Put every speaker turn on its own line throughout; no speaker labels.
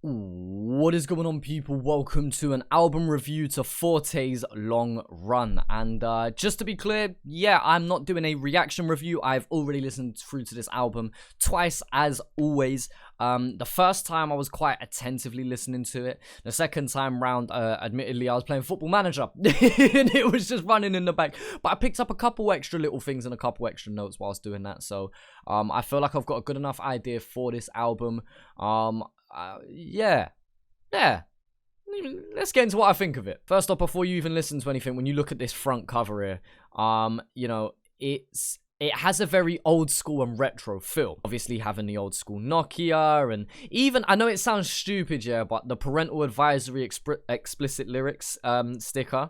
What is going on, people? Welcome to an album review to Fortay's Long Run. And just to be clear, yeah, I'm not doing a reaction review. I've already listened through to this album twice, as always. The first time I was quite attentively listening to it. The second time round, admittedly, I was playing Football Manager and it was just running in the back. But I picked up a couple extra little things and a couple extra notes whilst doing that. So I feel like I've got a good enough idea for this album. Yeah. Let's get into what I think of it. First off, before you even listen to anything, when you look at this front cover here, you know, it has a very old school and retro feel. Obviously having the old school Nokia, and even, I know it sounds stupid, yeah, but the parental advisory explicit lyrics sticker,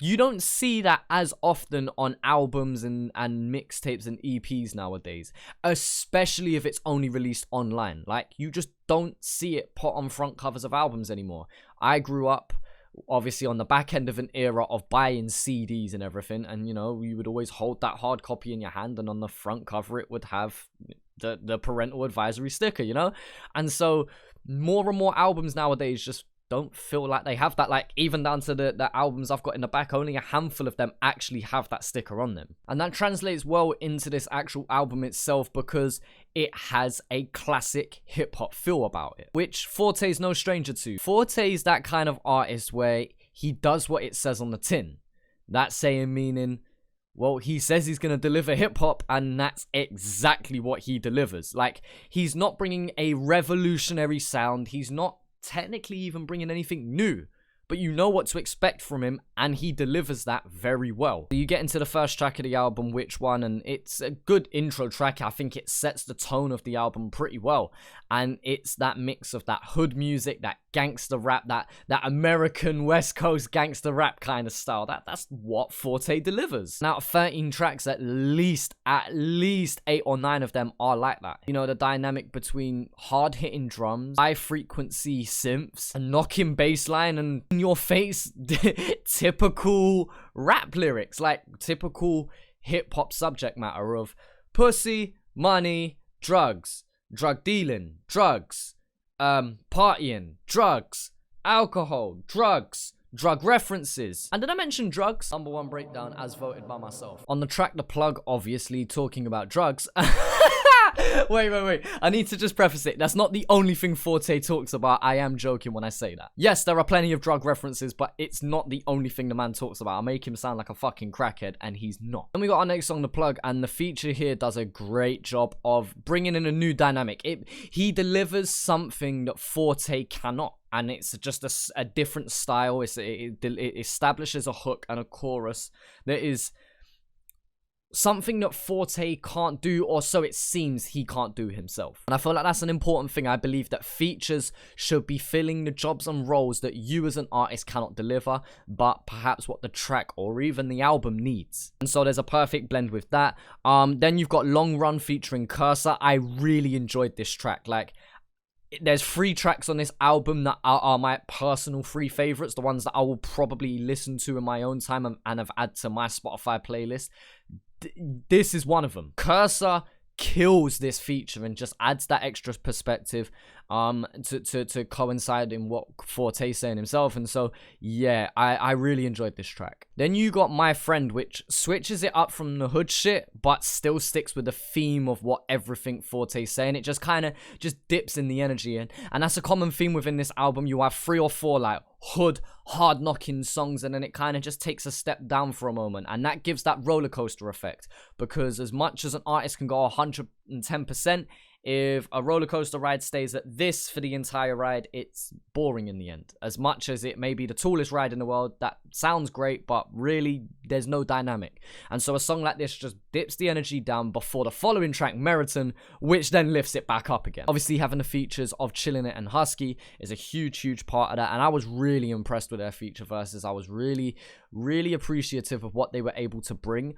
you don't see that as often on albums and mixtapes and EPs nowadays, especially if it's only released online. Like, you just don't see it put on front covers of albums anymore. I grew up, obviously, on the back end of an era of buying CDs and everything, and, you know, you would always hold that hard copy in your hand, and on the front cover it would have the parental advisory sticker, you know? And so, more and more albums nowadays just don't feel like they have that. Like, even down to the albums I've got in the back, only a handful of them actually have that sticker on them. And that translates well into this actual album itself, because it has a classic hip-hop feel about it, which Fortay's no stranger to. Fortay's that kind of artist where he does what it says on the tin. That saying meaning, well, he says he's going to deliver hip-hop, and that's exactly what he delivers. Like, he's not bringing a revolutionary sound. He's not technically even bringing anything new, but you know what to expect from him, and he delivers that very well. You get into the first track of the album, Which One, and it's a good intro track. I think it sets the tone of the album pretty well, and it's that mix of that hood music, that gangster rap, that American West Coast gangster rap kind of style. That's what Fortay delivers. Now, 13 tracks, at least 8 or 9 of them are like that. You know, the dynamic between hard-hitting drums, high-frequency synths, a knocking bass line, and in your face typical rap lyrics, like typical hip-hop subject matter of pussy, money, drugs, drug dealing, drugs, partying, drugs, alcohol, drugs, drug references. And did I mention drugs? Number 1 breakdown as voted by myself. On the track The Plug, obviously talking about drugs. Wait. I need to just preface it. That's not the only thing Fortay talks about. I am joking when I say that. Yes, there are plenty of drug references, but it's not the only thing the man talks about. I make him sound like a fucking crackhead, and he's not. Then we got our next song, The Plug, and the feature here does a great job of bringing in a new dynamic. He delivers something that Fortay cannot. And it's just a different style. It establishes a hook and a chorus that is something that Fortay can't do, or so it seems he can't do himself. And I feel like that's an important thing. I believe that features should be filling the jobs and roles that you as an artist cannot deliver, but perhaps what the track or even the album needs. And so there's a perfect blend with that. Then you've got Long Run featuring Cursor. I really enjoyed this track. Like, there's 3 tracks on this album that are my personal 3 favorites, the ones that I will probably listen to in my own time and have added to my Spotify playlist. This is one of them. Cursor kills this feature and just adds that extra perspective to coincide in what Fortay's saying himself. And so, yeah, I really enjoyed this track. Then you got My Friend, which switches it up from the hood shit, but still sticks with the theme of what everything Fortay's saying. It just kind of dips in the energy, and that's a common theme within this album. You have 3 or 4 like hood hard knocking songs, and then it kind of just takes a step down for a moment, and that gives that roller coaster effect. Because as much as an artist can go 110%, if a roller coaster ride stays at this for the entire ride, it's boring in the end. As much as it may be the tallest ride in the world, that sounds great, but really there's no dynamic. And so a song like this just dips the energy down before the following track, Meriton, which then lifts it back up again. Obviously, having the features of Chillin' It and Husky is a huge part of that, and I was really impressed with their feature verses. I was really appreciative of what they were able to bring.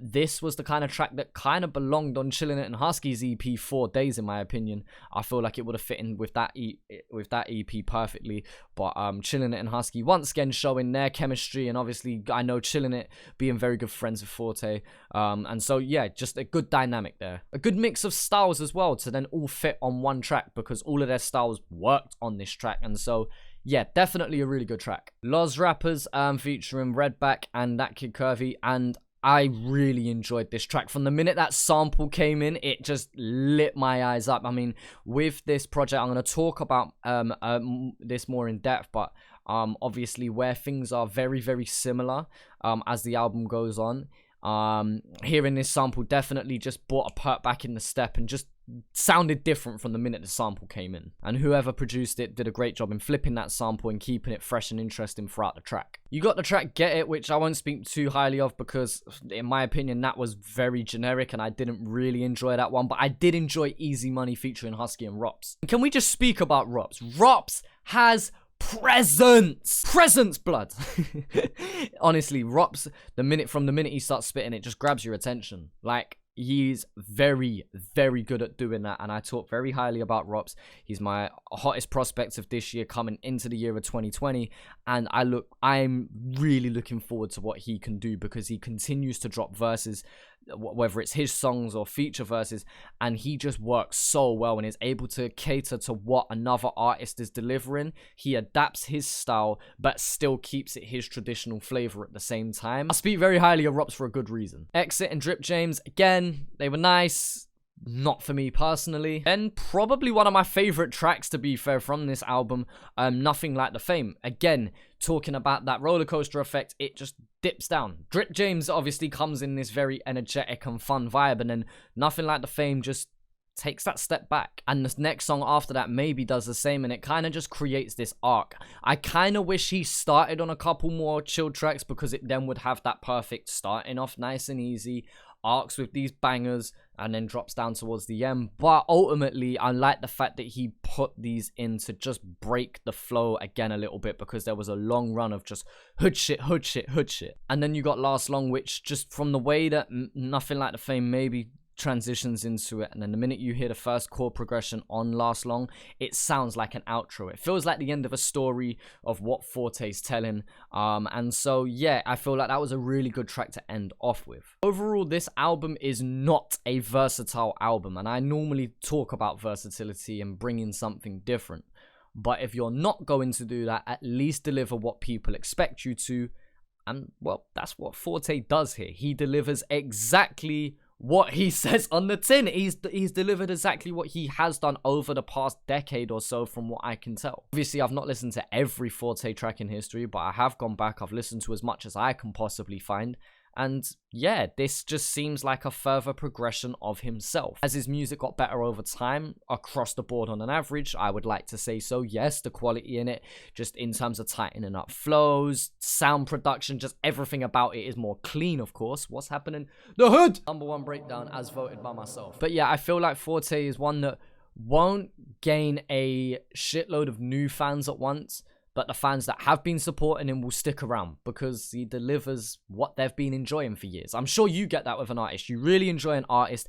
This was the kind of track that kind of belonged on Chillin' It and Husky's EP 4 Days, in my opinion. I feel like it would have fit in with that EP perfectly. But Chillin' It and Husky once again showing their chemistry, and obviously I know Chillin' It being very good friends with Fortay. And so yeah, just a good dynamic there. A good mix of styles as well to then all fit on one track, because all of their styles worked on this track. And so yeah, definitely a really good track. Los Rappers featuring Redback and That Kid Curvy, and I really enjoyed this track. From the minute that sample came in, it just lit my eyes up. I mean, with this project, I'm going to talk about this more in depth, but obviously where things are very, very similar as the album goes on. Hearing this sample definitely just brought a perk back in the step and just sounded different from the minute the sample came in. And whoever produced it did a great job in flipping that sample and keeping it fresh and interesting throughout the track. You got the track Get It, which I won't speak too highly of because in my opinion that was very generic and I didn't really enjoy that one, but I did enjoy Easy Money featuring Husky and Rops. Can we just speak about Rops? Rops has presence blood. Honestly, Rops, from the minute he starts spitting, it just grabs your attention. Like, he's very, very good at doing that, and I talk very highly about Rops. He's my hottest prospect of this year coming into the year of 2020, and I'm really looking forward to what he can do, because he continues to drop verses, whether it's his songs or feature verses, and he just works so well and is able to cater to what another artist is delivering. He adapts his style but still keeps it his traditional flavor at the same time. I speak very highly of Rops for a good reason. Exit and Drip James, again, they were nice. Not for me personally. And probably one of my favorite tracks, to be fair, from this album, Nothing Like the Fame. Again, talking about that roller coaster effect, it just dips down. Drip James obviously comes in this very energetic and fun vibe, and then Nothing Like the Fame just takes that step back, and the next song after that maybe does the same, and it kind of just creates this arc. I kind of wish he started on a couple more chill tracks, because it then would have that perfect starting off nice and easy arcs with these bangers and then drops down towards the end. But ultimately, I like the fact that he put these in to just break the flow again a little bit, because there was a long run of just hood shit. And then you got Last Long, which just from the way that Nothing Like the Fame maybe transitions into it, and then the minute you hear the first chord progression on Last Long, it sounds like an outro. It feels like the end of a story of what Fortay's telling, and so yeah, I feel like that was a really good track to end off with. Overall, this album is not a versatile album, and I normally talk about versatility and bringing something different, but if you're not going to do that, at least deliver what people expect you to. And well, that's what Fortay does here. He delivers exactly what he says on the tin. He's delivered exactly what he has done over the past decade or so, from what I can tell. Obviously, I've not listened to every Fortay track in history, but I have gone back, I've listened to as much as I can possibly find, and yeah, this just seems like a further progression of himself. As his music got better over time, across the board on an average, I would like to say so. Yes, the quality in it, just in terms of tightening up flows, sound production, just everything about it is more clean, of course. What's happening? The Hood! #1 breakdown as voted by myself. But yeah, I feel like Fortay is one that won't gain a shitload of new fans at once, but the fans that have been supporting him will stick around, because he delivers what they've been enjoying for years. I'm sure you get that with an artist. You really enjoy an artist,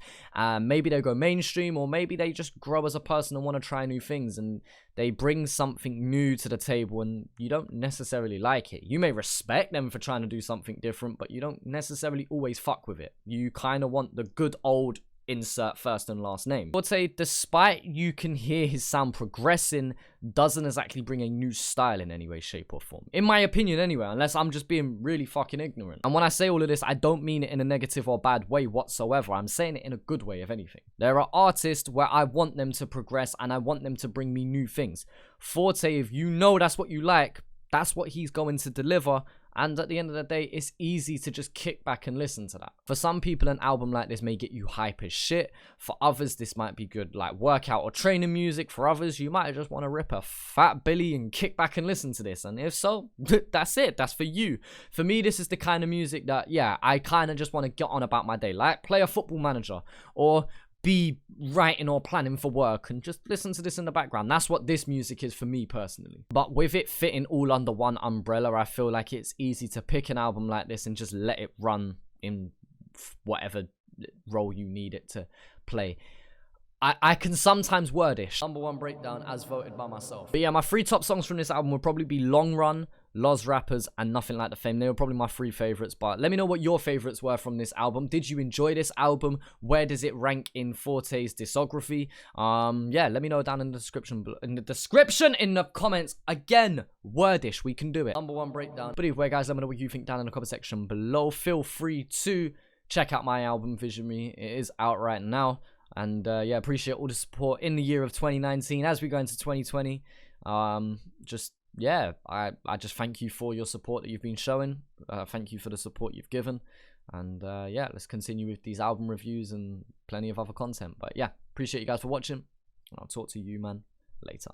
maybe they go mainstream, or maybe they just grow as a person and want to try new things, and they bring something new to the table and you don't necessarily like it. You may respect them for trying to do something different, but you don't necessarily always fuck with it. You kind of want the good old insert first and last name. Fortay, despite you can hear his sound progressing, doesn't exactly bring a new style in any way, shape, or form. In my opinion anyway, unless I'm just being really fucking ignorant. And when I say all of this, I don't mean it in a negative or bad way whatsoever. I'm saying it in a good way, if anything. There are artists where I want them to progress and I want them to bring me new things. Fortay, if you know that's what you like, that's what he's going to deliver. And at the end of the day, it's easy to just kick back and listen to that. For some people, an album like this may get you hype as shit. For others, this might be good like workout or training music. For others, you might just want to rip a fat billy and kick back and listen to this. And if so, that's it. That's for you. For me, this is the kind of music that, yeah, I kind of just want to get on about my day. Like play a Football Manager, or be writing or planning for work and just listen to this in the background. That's what this music is for me personally. But with it fitting all under one umbrella, I feel like it's easy to pick an album like this and just let it run in whatever role you need it to play. I can sometimes wordish. Number 1 breakdown as voted by myself. But yeah, my 3 top songs from this album would probably be Long Run, Loz Rappers, and Nothing Like the Fame. They were probably my 3 favorites, but let me know what your favorites were from this album. Did you enjoy this album? Where does it rank in Fortay's discography? Yeah, let me know down in the description, in the comments. Again, wordish, we can do it. Number 1 breakdown. But anyway, guys, let me know what you think down in the comment section below. Feel free to check out my album Visionary. It is out right now. And yeah, appreciate all the support in the year of 2019 as we go into 2020. Yeah, I just thank you for your support that you've been showing. Thank you for the support you've given. And yeah, let's continue with these album reviews and plenty of other content. But yeah, appreciate you guys for watching. And I'll talk to you, man, later.